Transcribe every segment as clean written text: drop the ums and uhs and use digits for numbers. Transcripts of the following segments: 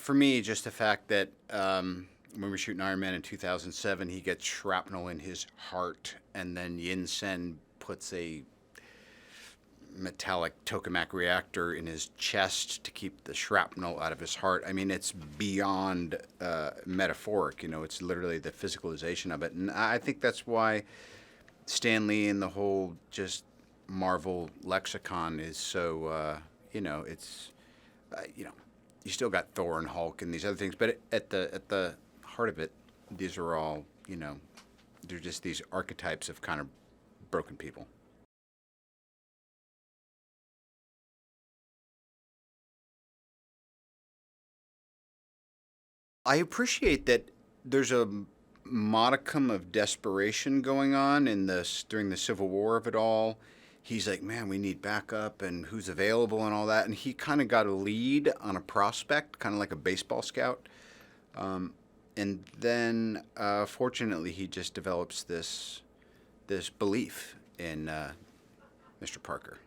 For me, just the fact that when we were shooting Iron Man in 2007, he gets shrapnel in his heart, and then Yin Sen puts a metallic tokamak reactor in his chest to keep the shrapnel out of his heart. I mean, it's beyond metaphoric. It's literally the physicalization of it, and I think that's why Stan Lee and the whole just Marvel lexicon is so. It's you know, you still got Thor and Hulk and these other things, but at the heart of it, these are all they're just these archetypes of kind of broken people. I appreciate that there's a modicum of desperation going on in this during the Civil War of it all. He's like, man, we need backup and who's available and all that. And he kind of got a lead on a prospect, kind of like a baseball scout. And then, fortunately, he just develops this belief in Mr. Parker.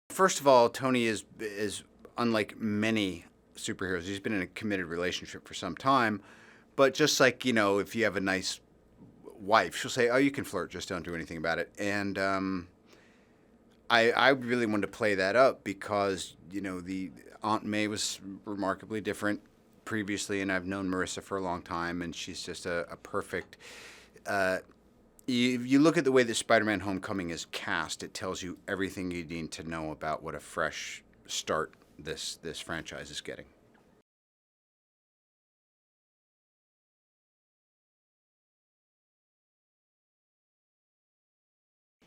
First of all, Tony is unlike many superheroes. He's been in a committed relationship for some time, but just like if you have a nice wife, she'll say, "Oh, you can flirt, just don't do anything about it." And I really wanted to play that up because the Aunt May was remarkably different previously, and I've known Marissa for a long time, and she's just a perfect. Uh, you look at the way that Spider-Man: Homecoming is cast, it tells you everything you need to know about what a fresh start this franchise is getting.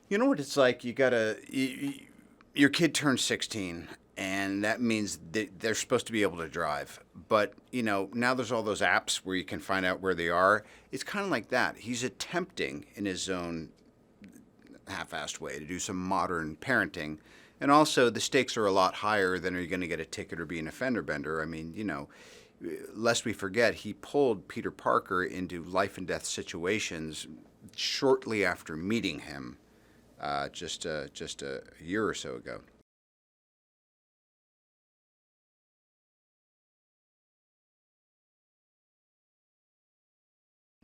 You know what it's like? Your kid turns 16, and that means they're supposed to be able to drive. But now there's all those apps where you can find out where they are. It's kind of like that. He's attempting in his own half-assed way to do some modern parenting. And also, the stakes are a lot higher than are you going to get a ticket or be an offender bender. I mean, lest we forget, he pulled Peter Parker into life and death situations shortly after meeting him, just a year or so ago.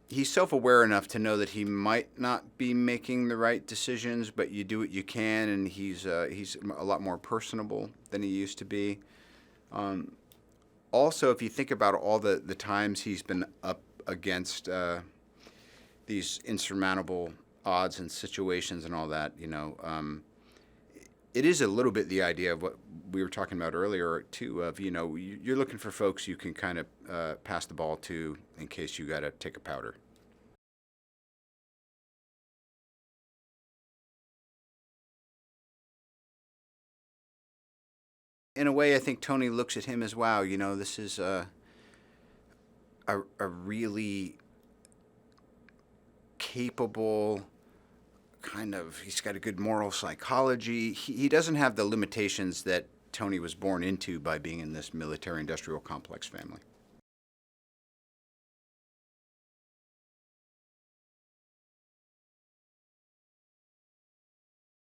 He's self-aware enough to know that he might not be making the right decisions, but you do what you can, and he's a lot more personable than he used to be. Um, Also, if you think about all the times he's been up against these insurmountable odds and situations and all that, it is a little bit the idea of what we were talking about earlier too. Of you're looking for folks you can kind of pass the ball to in case you got to take a powder. In a way, I think Tony looks at him as, wow, this is a really capable kind of. He's got a good moral psychology. He doesn't have the limitations that Tony was born into by being in this military-industrial complex family.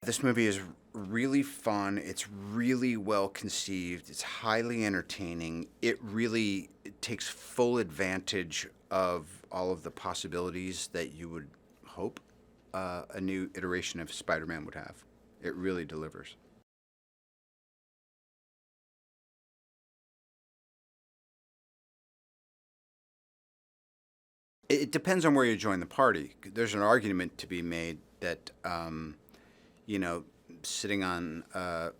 This movie is really fun. It's really well conceived. It's highly entertaining. It really takes full advantage of all of the possibilities that you would hope a new iteration of Spider-Man would have. It really delivers. It depends on where you join the party. There's an argument to be made that you know, sitting on a,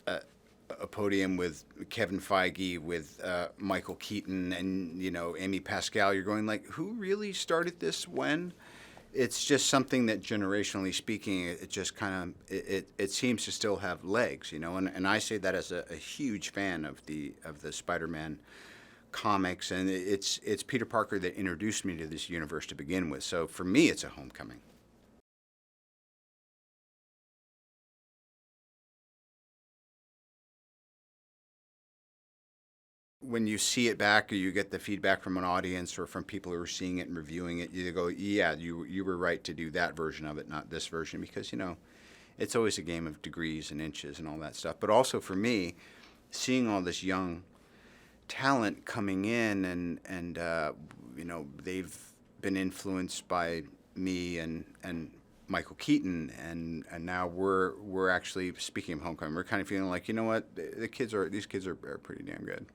a podium with Kevin Feige, with Michael Keaton, and Amy Pascal, you're going like, who really started this when? It's just something that generationally speaking, it just kind of it seems to still have legs, and I say that as a huge fan of the Spider-Man comics, and it's Peter Parker that introduced me to this universe to begin with. So for me, it's a homecoming. when you see it back or you get the feedback from an audience or from people who are seeing it and reviewing it, you go, yeah, you were right to do that version of it, not this version, because it's always a game of degrees and inches and all that stuff. But also for me, seeing all this young talent coming in and they've been influenced by me and Michael Keaton, and now we're actually, speaking of Homecoming, we're kind of feeling like, you know what, these kids are pretty damn good.